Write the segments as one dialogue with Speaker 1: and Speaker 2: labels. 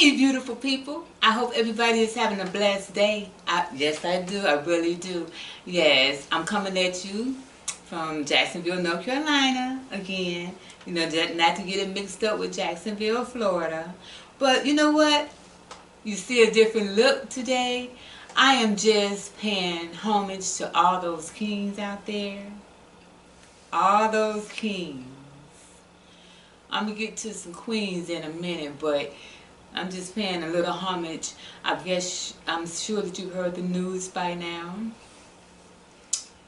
Speaker 1: Hey, beautiful people. I hope everybody is having a blessed day. Yes, I do. I really do. Yes, I'm coming at you from Jacksonville, North Carolina, again. You know, not to get it mixed up with Jacksonville, Florida. But you know what? You see a different look today. I am just paying homage to all those kings out there. All those kings. I'm going to get to some queens in a minute, but I'm just paying a little homage. I guess I'm sure that you've heard the news by now.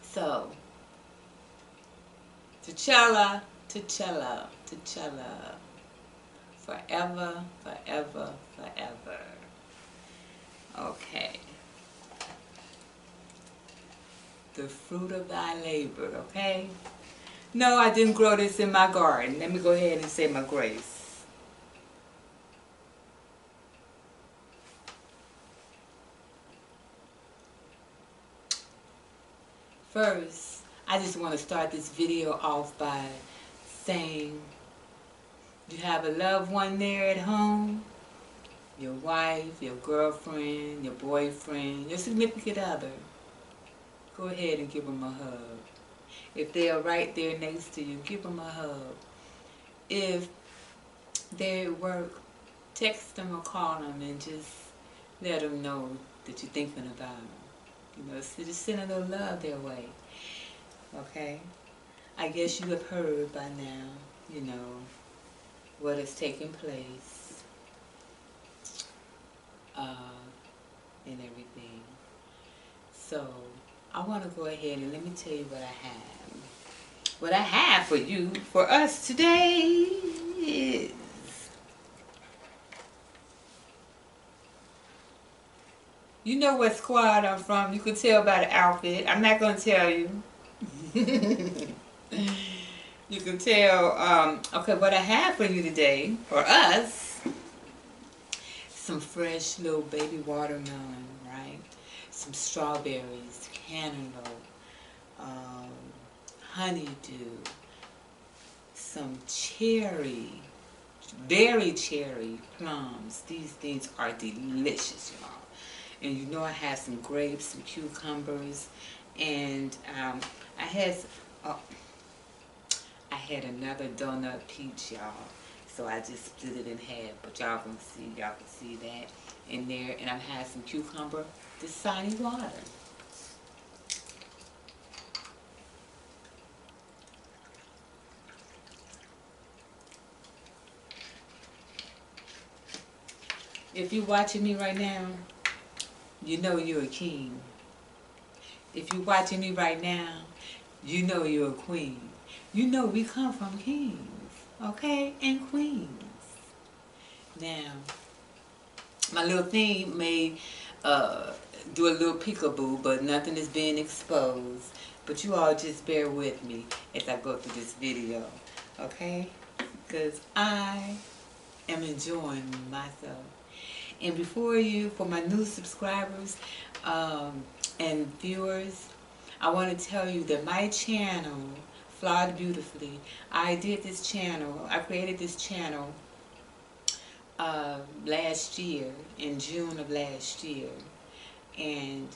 Speaker 1: So, Tchalla, Tchalla, Tchalla. Forever, forever, forever. Okay. The fruit of thy labor, okay? No, I didn't grow this in my garden. Let me go ahead and say my grace. First, I just want to start this video off by saying, you have a loved one there at home, your wife, your girlfriend, your boyfriend, your significant other. Go ahead and give them a hug. If they are right there next to you, give them a hug. If they're at work, text them or call them and just let them know that you're thinking about them. You know, so just send a little love their way. Okay? I guess you have heard by now, you know, what is taking place and everything. So, I want to go ahead and let me tell you what I have. What I have for you, for us today is you know what squad I'm from. You can tell by the outfit. I'm not going to tell you. You can tell. Okay, what I have for you today, for us, some fresh little baby watermelon, right? Some strawberries, cantaloupe, honeydew, some cherry, berry cherry plums. These things are delicious, y'all. And you know I had some grapes, some cucumbers, and I had another donut peach, y'all. So I just split it in half, but y'all can see that in there. And I've had some cucumber, Dasani water. If you're watching me right now, you know you're a king. If you're watching me right now, you know you're a queen. You know we come from kings, okay, and queens. Now, my little thing may do a little peekaboo, but nothing is being exposed. But you all just bear with me as I go through this video, okay? Because I am enjoying myself. And before you, for my new subscribers and viewers, I want to tell you that my channel, Flawed Beautifully, I created this channel last year, in June of last year. And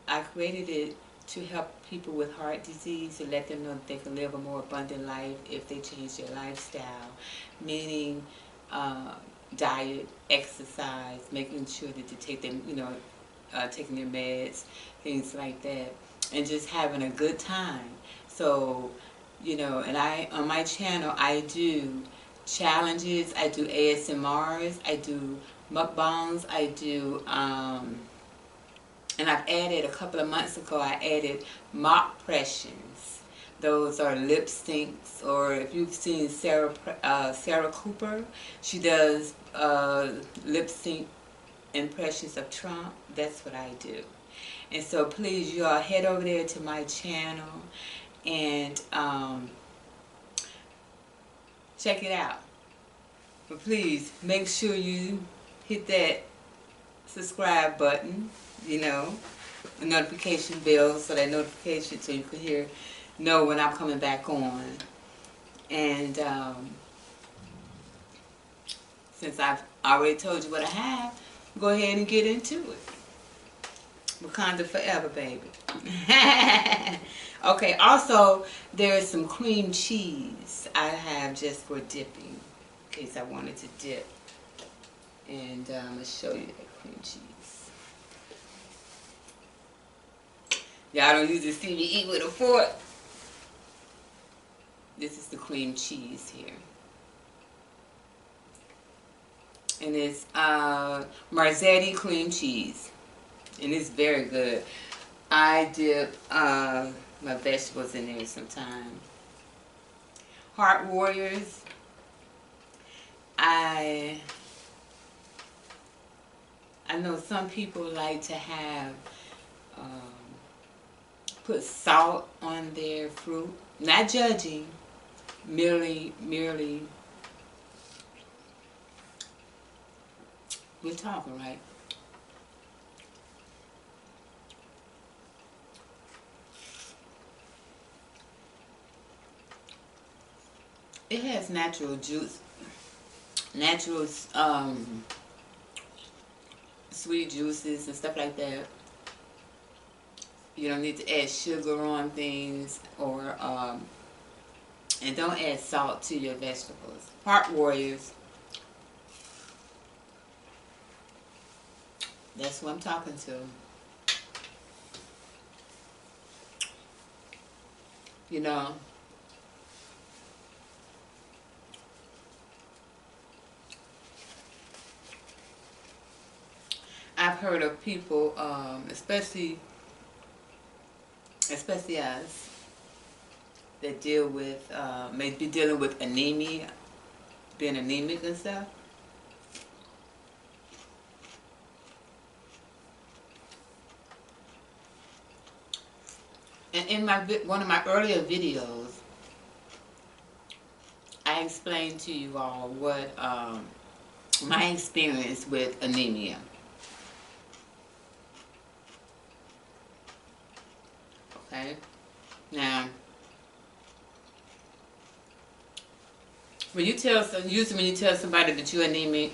Speaker 1: I created it to help people with heart disease, to let them know that they can live a more abundant life if they change their lifestyle, meaning diet, exercise, making sure that they take them, you know, taking their meds, things like that, and just having a good time. So, you know, and on my channel, I do challenges, I do ASMRs, I do mukbangs, I do, and I've added, a couple of months ago, I added mop impressions. Those are lip syncs, or if you've seen Sarah Cooper, she does lip sync impressions of Trump. That's what I do. And so please, you all head over there to my channel and check it out. But please, make sure you hit that subscribe button, you know, a notification bell, so that notification, so you can know when I'm coming back on. And since I've I already told you what I have. Go ahead and get into it. Wakanda forever, baby. Okay, also, there's some cream cheese I have just for dipping, in case I wanted to dip. And I'm going to show you that cream cheese. Y'all don't usually see me eat with a fork. This is the cream cheese here. And it's Marzetti cream cheese. And it's very good. I dip my vegetables in there sometimes. Heart Warriors. I know some people like to have put salt on their fruit. Not judging, merely we're talking, right? It has natural juice, natural sweet juices and stuff like that. You don't need to add sugar on things, or and don't add salt to your vegetables. Heart Warriors. That's who I'm talking to. You know, I've heard of people, especially us, that deal with, may be dealing with anemia, being anemic and stuff. And in one of my earlier videos, I explained to you all what my experience with anemia. Okay, now usually when you tell somebody that you're anemic,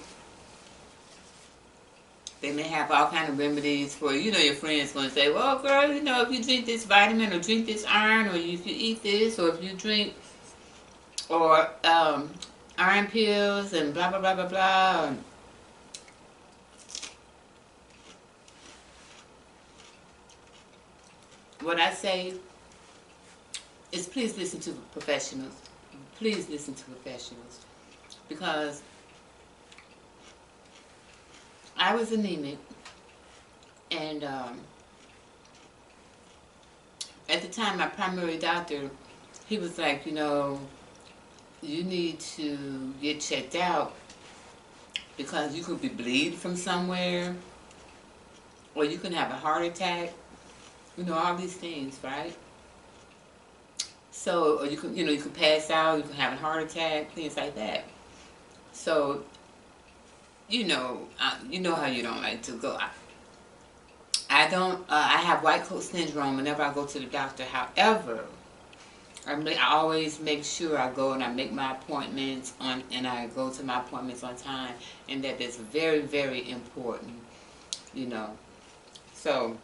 Speaker 1: they may have all kind of remedies for you. You know, your friend's going to say, well, girl, you know, if you drink this vitamin or drink this iron, or if you eat this, or if you drink, or iron pills and blah, blah, blah, blah, blah. What I say is please listen to professionals. Please listen to professionals. Because I was anemic, and at the time my primary doctor, he was like, you know, you need to get checked out because you could be bleeding from somewhere, or you can have a heart attack, you know, all these things, right? So, or you can, you know, you can pass out, you can have a heart attack, things like that. So, you know how you don't like to go. I don't. I have white coat syndrome whenever I go to the doctor. However, I always make sure I go and I make my appointments and I go to my appointments on time, and that is very, very important. You know. So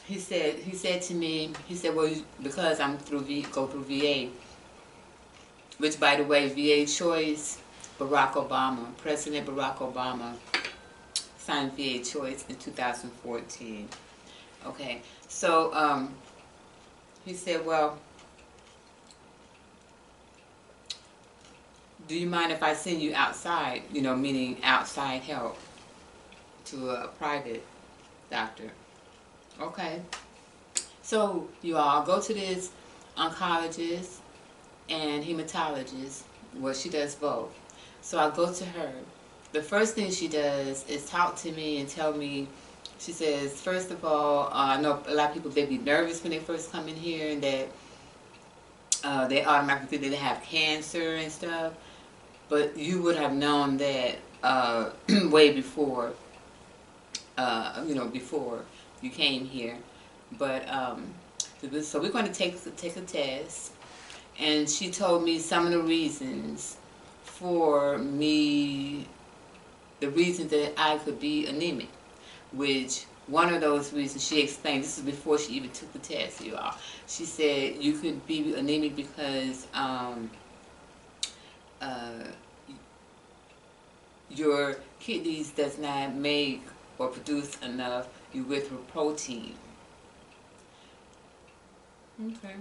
Speaker 1: he said to me, well, because I'm go through VA, which, by the way, VA choice, Barack Obama, President Barack Obama signed VA choice in 2014. Okay, so he said, well, do you mind if I send you outside, you know, meaning outside help, to a private doctor? Okay. So you all go to this oncologist and hematologist. Well, she does both. So I go to her. The first thing she does is talk to me and tell me, she says, first of all, I know a lot of people, they be nervous when they first come in here, and that they automatically think they have cancer and stuff. But you would have known that way before, you know, before you came here. But so we're going to take a test, and she told me some of the reasons for me the reason that I could be anemic, which one of those reasons she explained, this is before she even took the test, you all. She said you could be anemic because your kidneys does not make or produce enough erythropoietin. Okay.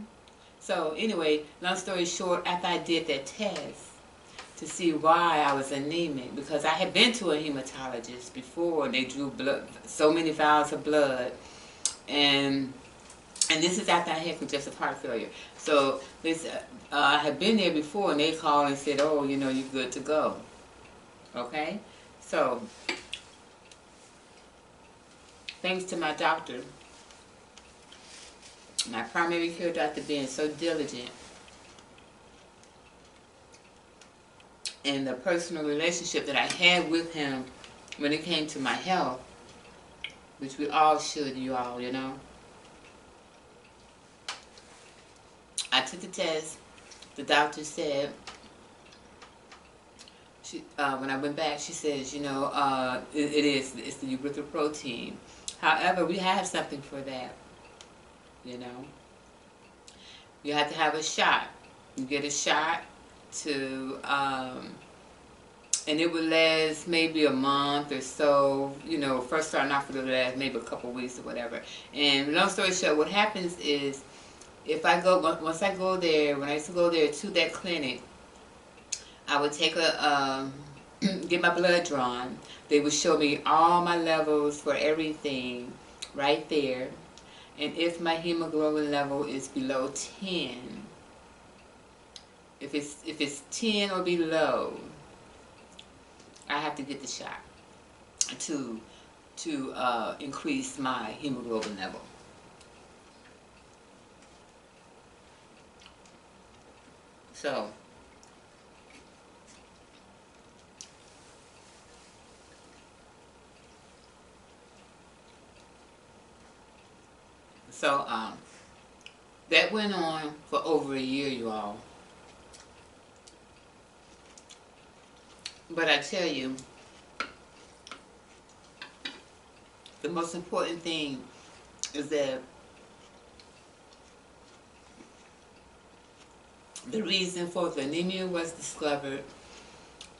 Speaker 1: So anyway, long story short, after I did that test to see why I was anemic, because I had been to a hematologist before and they drew blood, so many vials of blood, and this is after I had congestive heart failure. So this, I had been there before and they called and said, oh, you know, you're good to go. Okay? So, thanks to my doctor, my primary care doctor being so diligent, and the personal relationship that I had with him when it came to my health, which we all should, you all, you know. I took the test. The doctor said, when I went back, she says, you know, it's the erythropoietin. However, we have something for that, you know. You have to have a shot. You get a shot to, and it would last maybe a month or so, you know, first starting off with it last maybe a couple of weeks or whatever. And long story short, what happens is, once I go there, when I used to go there to that clinic, I would take get my blood drawn. They would show me all my levels for everything right there. And if my hemoglobin level is below 10, if it's 10 or below, I have to get the shot to increase my hemoglobin level. So, that went on for over a year, you all. But I tell you, the most important thing is that the reason for the anemia was discovered,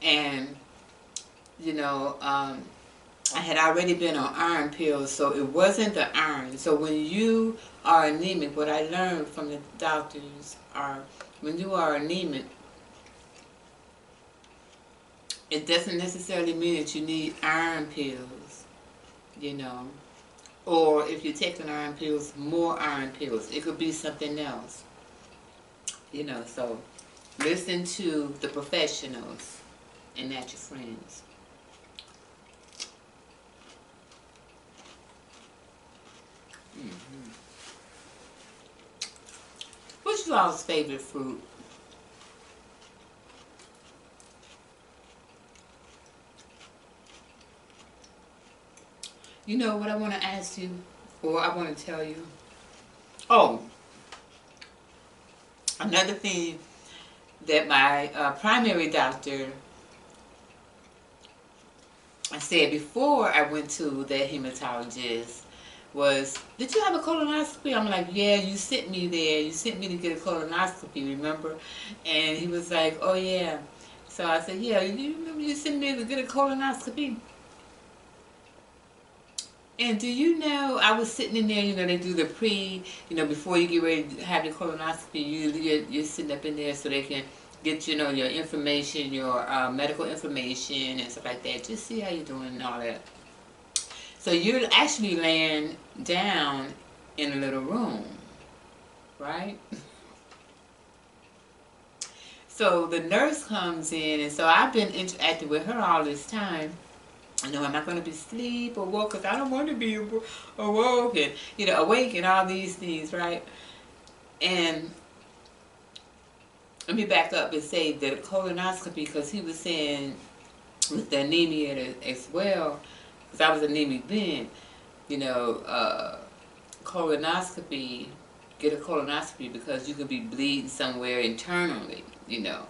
Speaker 1: and you know, I had already been on iron pills, so it wasn't the iron. So when you are anemic, what I learned from the doctors are, when you are anemic, it doesn't necessarily mean that you need iron pills, you know, or if you're taking iron pills, more iron pills. It could be something else, you know. So listen to the professionals and not your friends. What's y'all's favorite fruit? You know what I want to ask you, or I want to tell you? Oh, another thing that my primary doctor said before I went to the hematologist was, did you have a colonoscopy? I'm like, yeah, you sent me there. You sent me to get a colonoscopy, remember? And he was like, oh, yeah. So I said, yeah, you remember you sent me to get a colonoscopy? And do you know, I was sitting in there, you know, they do the before you get ready to have your colonoscopy, you're sitting up in there so they can get, you know, your information, your medical information and stuff like that. Just see how you're doing and all that. So you're actually laying down in a little room, right? So the nurse comes in, and so I've been interacting with her all this time. I know I'm not going to be asleep or woke, because I don't want to be awoke and, you know, awake and all these things, right? And let me back up and say that a colonoscopy, because he was saying with the anemia as well, because I was anemic then, you know, get a colonoscopy because you could be bleeding somewhere internally, you know,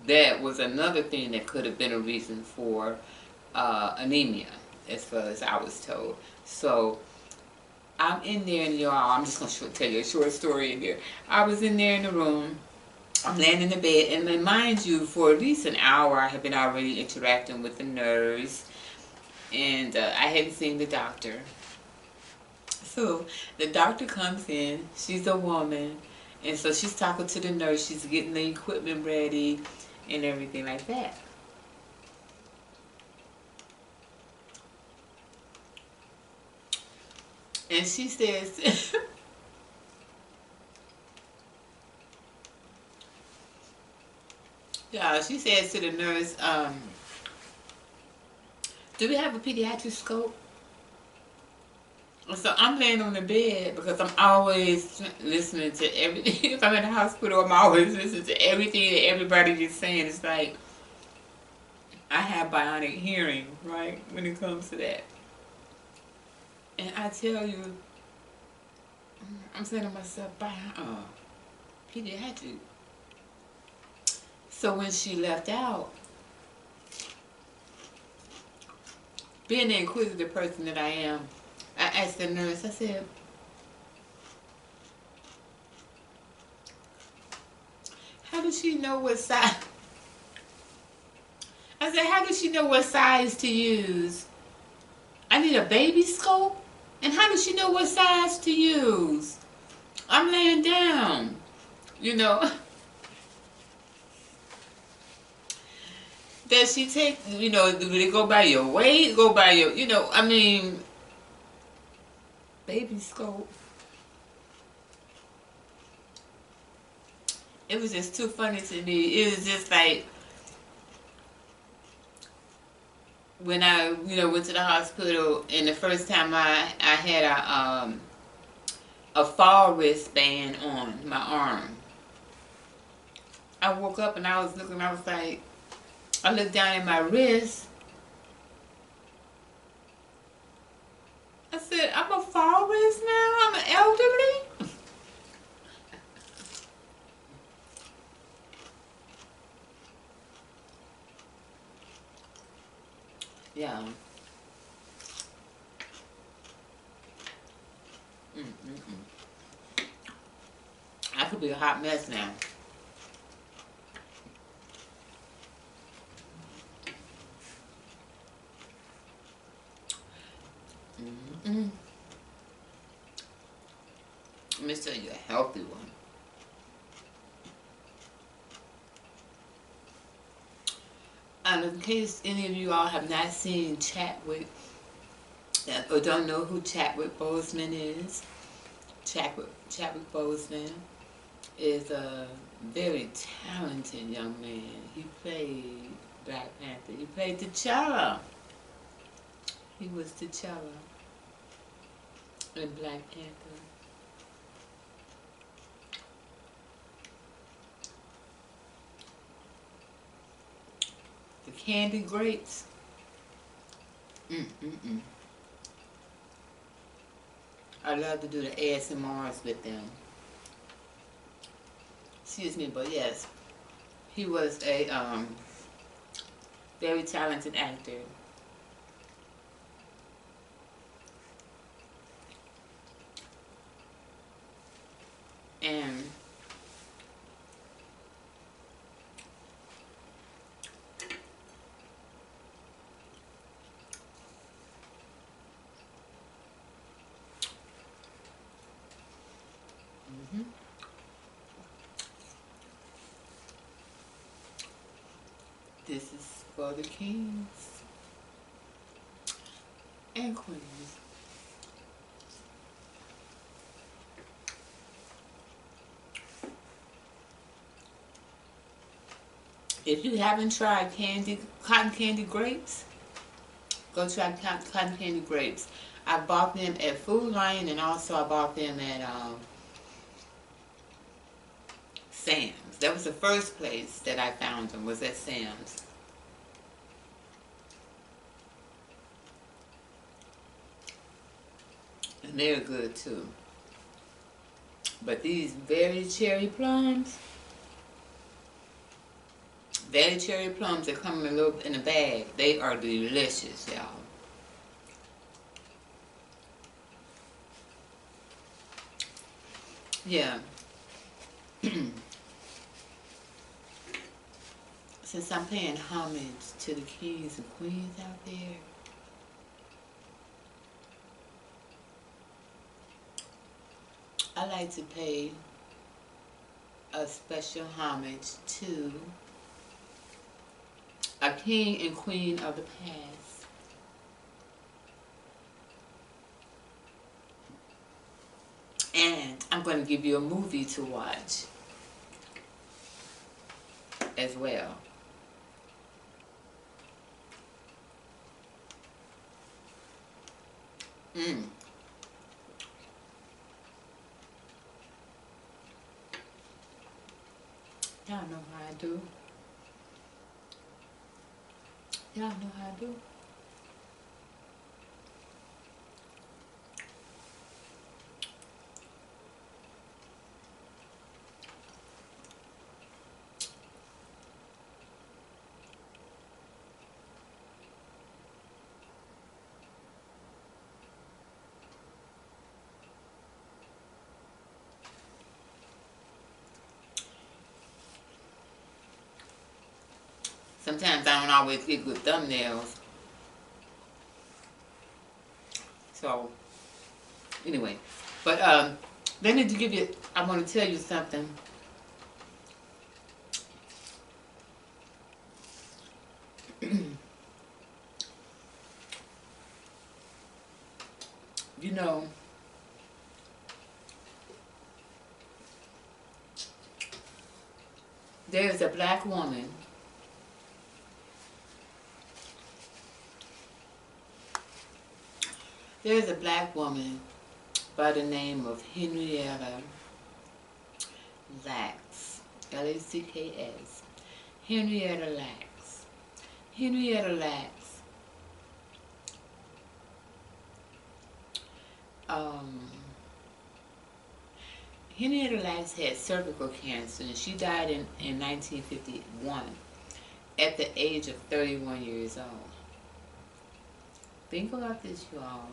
Speaker 1: that was another thing that could have been a reason for anemia, as far as I was told. So I'm in there, and y'all, I'm just going to tell you a short story in there. I was in there in the room. I'm laying in the bed, and then mind you, for at least an hour, I have been already interacting with the nurse, and I hadn't seen the doctor. So the doctor comes in. She's a woman, and so she's talking to the nurse. She's getting the equipment ready and everything like that. And she says, yeah, she says to the nurse, do we have a pediatric scope? So I'm laying on the bed because I'm always listening to everything. If I'm in the hospital, I'm always listening to everything that everybody is saying. It's like I have bionic hearing, right, when it comes to that. And I tell you, I'm saying to myself, pediatric. So when she left out, being the inquisitive person that I am, I asked the nurse, I said, how does she know what size? I said, how does she know what size to use? I need a baby scope? And how does she know what size to use? I'm laying down, you know. Does she take, do they go by your weight, go by your, I mean, baby scope. It was just too funny to me. It was just like, when I, went to the hospital, and the first time I had a fall wristband on my arm. I woke up and I was looking, I was like, I looked down at my wrist. I said, I'm a fall wrist now? I'm an elderly? Yeah. I could be a hot mess now. Let me tell you a healthy one. And in case any of you all have not seen Chadwick, or don't know who Chadwick Boseman is, Chadwick Boseman is a very talented young man. He played Black Panther. He played T'Challa. He was T'Challa in Black Panther. The candy grapes. I love to do the ASMRs with them. Excuse me, but yes, he was a very talented actor. And this is for the kings and queens. If you haven't tried cotton candy grapes, go try cotton candy grapes. I bought them at Food Lion, and also I bought them at Sam's. That was the first place that I found them, was at Sam's. And they're good too. But these very cherry plums, Valley cherry plums that come in a little in a bag. They are delicious, y'all. Yeah. Since I'm paying homage to the kings and queens out there, I like to pay a special homage to a king and queen of the past. And I'm going to give you a movie to watch as well. Y'all know how I do. Y'all know how I do. Sometimes I don't always get good thumbnails. So, anyway. But, they need to give you, I want to tell you something. You know, there's a black woman by the name of Henrietta Lacks. Lacks. Henrietta Lacks. Henrietta Lacks Henrietta Lacks had cervical cancer, and she died in 1951 at the age of 31 years old. Think about this, y'all.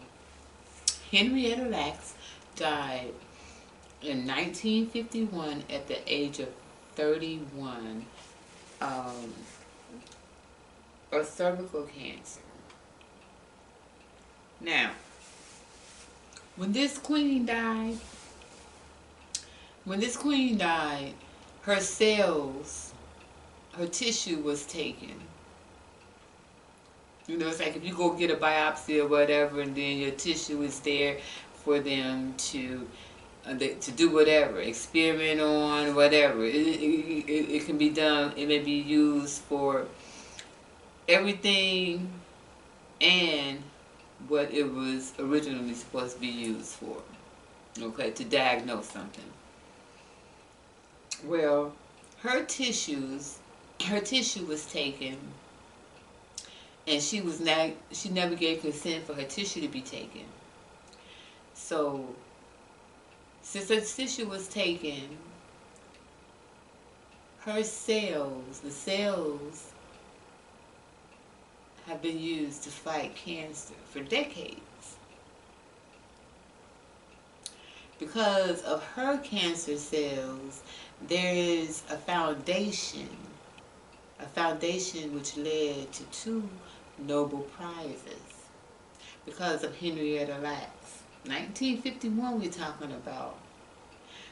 Speaker 1: Henrietta Lacks died in 1951 at the age of 31 of cervical cancer. Now, when this queen died, her cells, her tissue was taken. You know, it's like if you go get a biopsy or whatever, and then your tissue is there for them to do whatever, experiment on, whatever. It can be done. It may be used for everything and what it was originally supposed to be used for. Okay, to diagnose something. Well, her tissue was taken, and she never gave consent for her tissue to be taken. So, since her tissue was taken, her cells, the cells, have been used to fight cancer for decades. Because of her cancer cells, there is a foundation which led to 2 Nobel Prizes because of Henrietta Lacks. 1951 we're talking about.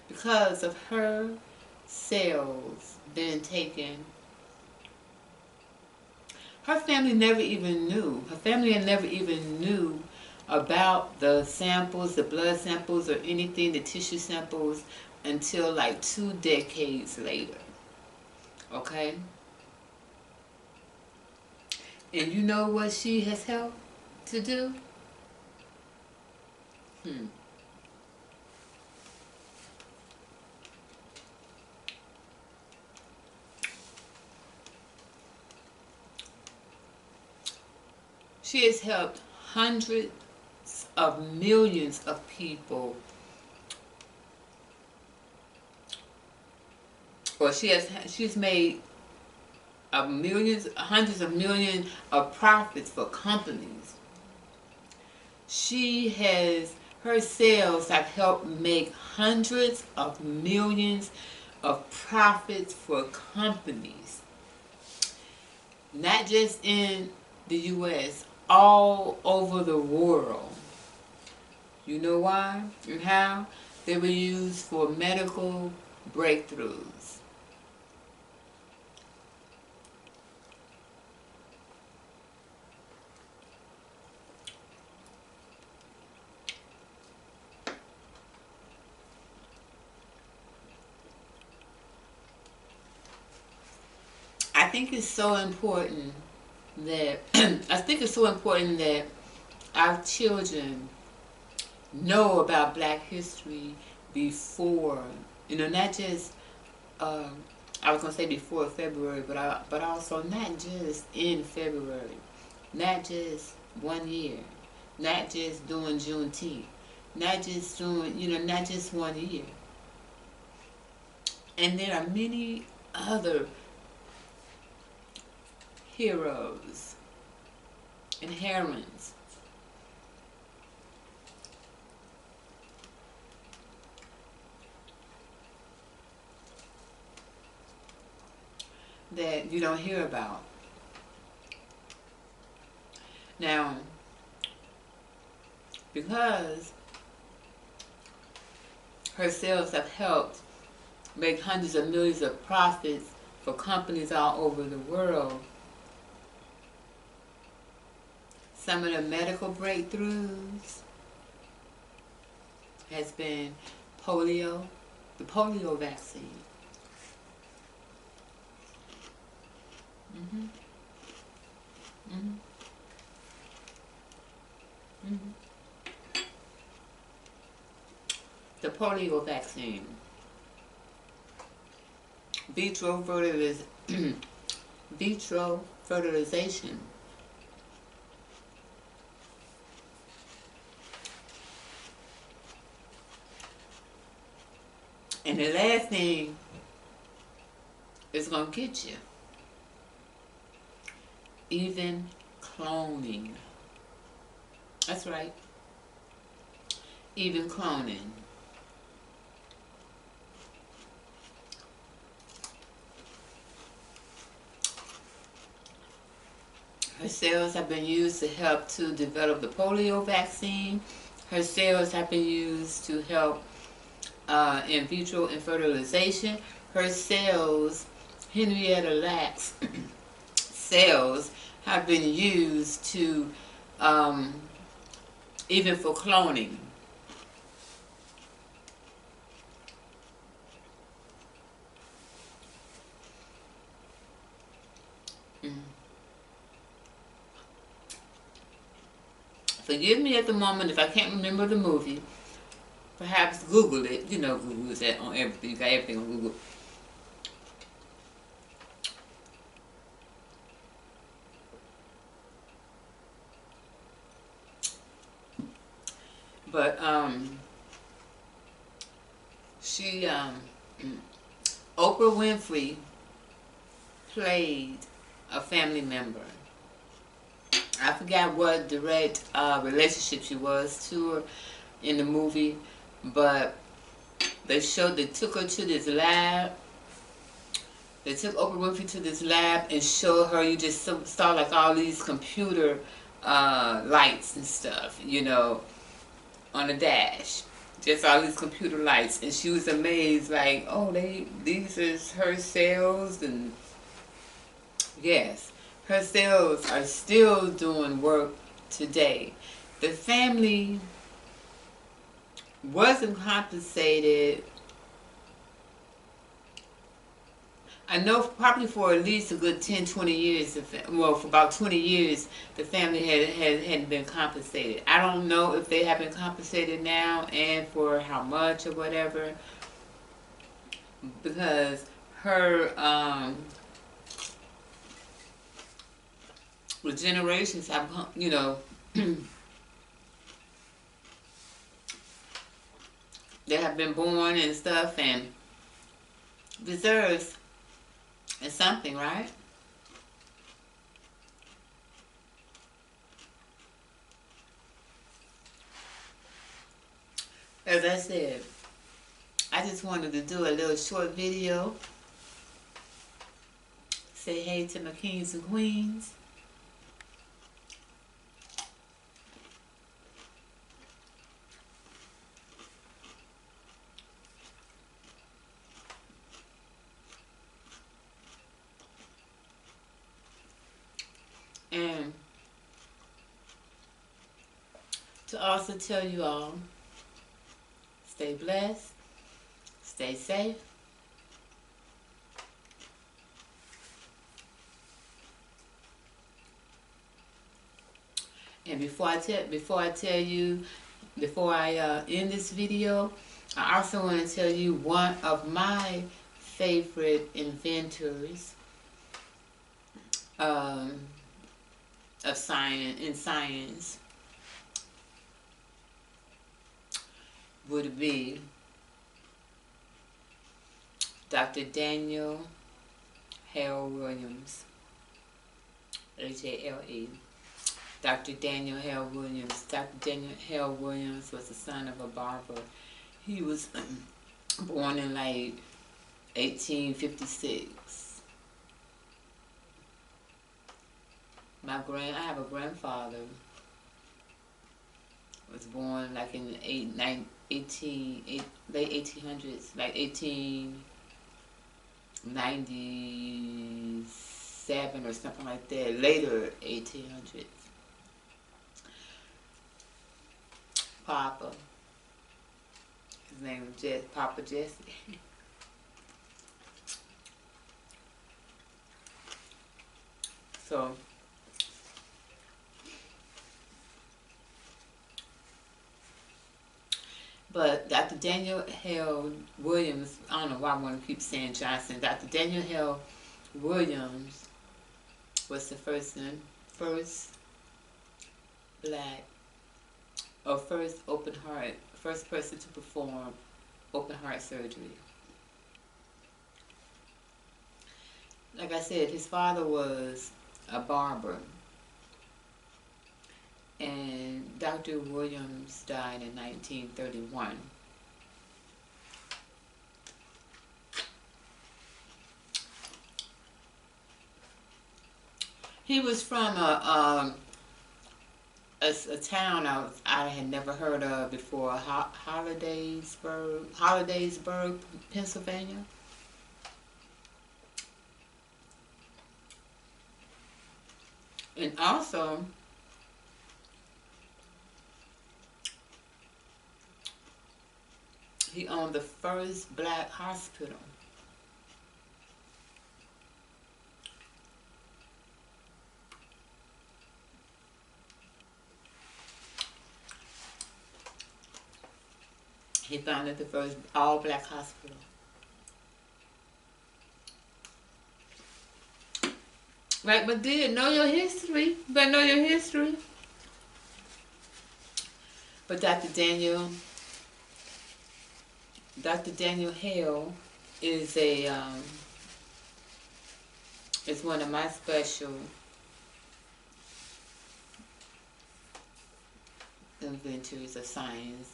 Speaker 1: Because of her cells being taken, her family never even knew. Her family never even knew about the samples, the blood samples or anything, the tissue samples, until like 2 decades later. Okay? And you know what she has helped to do? She has helped hundreds of millions of people, or she's made of millions, hundreds of millions of profits for companies. Her sales have helped make hundreds of millions of profits for companies. Not just in the U.S., all over the world. You know why and how? They were used for medical breakthroughs. I think it's so important that our children know about Black history before, not just I was gonna say before February, but also not just in February, not just 1 year, not just doing Juneteenth, not just doing not just 1 year. And there are many other heroes and heroines that you don't hear about. Now, because her sales have helped make hundreds of millions of profits for companies all over the world, some of the medical breakthroughs has been polio, the polio vaccine. Mm-hmm. Mm-hmm. Mm-hmm. The polio vaccine. Vitro fertilization. And the last thing is going to get you. Even cloning. That's right. Even cloning. Her cells have been used to help to develop the polio vaccine. Her cells have been used to help in vitro fertilization. Her cells, Henrietta Lacks cells, have been used to even for cloning. Forgive me at the moment if I can't remember the movie. Perhaps Google it. Google is on everything. You got everything on Google. But Oprah Winfrey played a family member. I forgot what direct relationship she was to her in the movie, but they took her to this lab. They took Oprah Winfrey to this lab and showed her, you just saw like all these computer lights and stuff, on the dash. Just all these computer lights. And she was amazed, like, oh, these is her cells. And yes, her cells are still doing work today. The family wasn't compensated. I know probably for at least a good 10, 20 years, for about 20 years, the family hadn't been compensated. I don't know if they have been compensated now and for how much or whatever, because her, the generations have, they have been born and stuff and deserves it's something, right? As I said, I just wanted to do a little short video. Say hey to my kings and queens. And to also tell you all, stay blessed, stay safe. And before I end this video, I also want to tell you one of my favorite inventors of science would be Dr. Daniel Hale Williams, H-A-L-E. Dr. Daniel Hale Williams. Dr. Daniel Hale Williams was the son of a barber. He was born in like 1856. I have a grandfather was born like in the late 1800s, like 1897 or something like that, later 1800s. Papa. His name was Papa Jesse. So, but Dr. Daniel Hale Williams, I don't know why I want to keep saying Johnson. Dr. Daniel Hale Williams was the first black, or first person to perform open heart surgery. Like I said, his father was a barber, and Dr. Williams died in 1931. He was from a town I had never heard of before, Hollidaysburg, Pennsylvania. And also, he owned the first black hospital. He founded the first all-black hospital. Right, but know your history. You better know your history. But Dr. Daniel Hale is is one of my special inventors of science,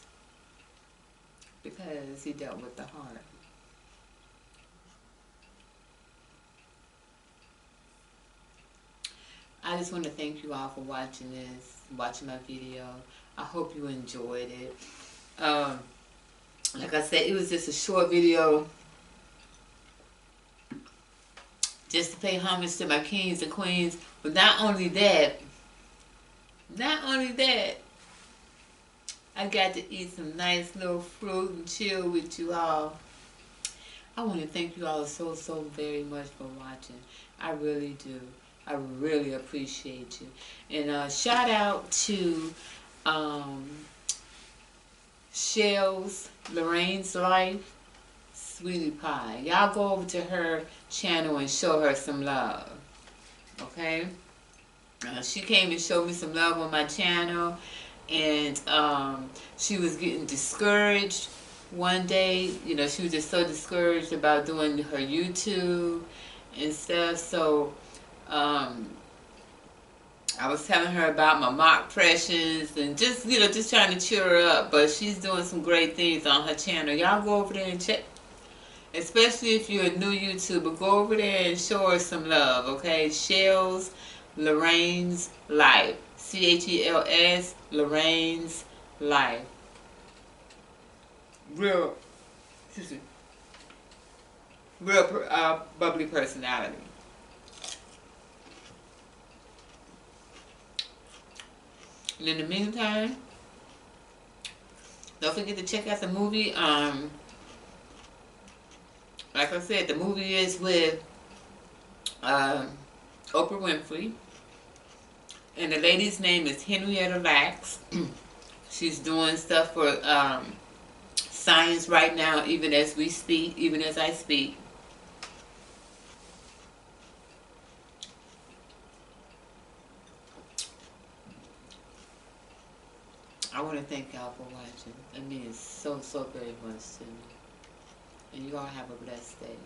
Speaker 1: because he dealt with the heart. I just want to thank you all for watching my video. I hope you enjoyed it. Like I said, it was just a short video just to pay homage to my kings and queens. But not only that, I got to eat some nice little fruit and chill with you all. I want to thank you all so very much for watching. I really do. I really appreciate you. And shout out to Shell's Lorraine's Life, Sweetie Pie. Y'all go over to her channel and show her some love. Okay? She came and showed me some love on my channel, and she was getting discouraged one day. You know, she was just so discouraged about doing her YouTube and stuff. So I I was telling her about my mock impressions and just, you know, just trying to cheer her up. But she's doing some great things on her channel. Y'all go over there and check. Especially if you're a new YouTuber, go over there and show her some love, okay? Shells Lorraine's Life. CHELS Lorraine's Life. Real, excuse me, real bubbly personality. And in the meantime, don't forget to check out the movie. Like I said, the movie is with Oprah Winfrey. And the lady's name is Henrietta Lacks. She's doing stuff for science right now, even as we speak, even as I speak. I want to thank y'all for watching. It means so, so very much to me. And you all have a blessed day.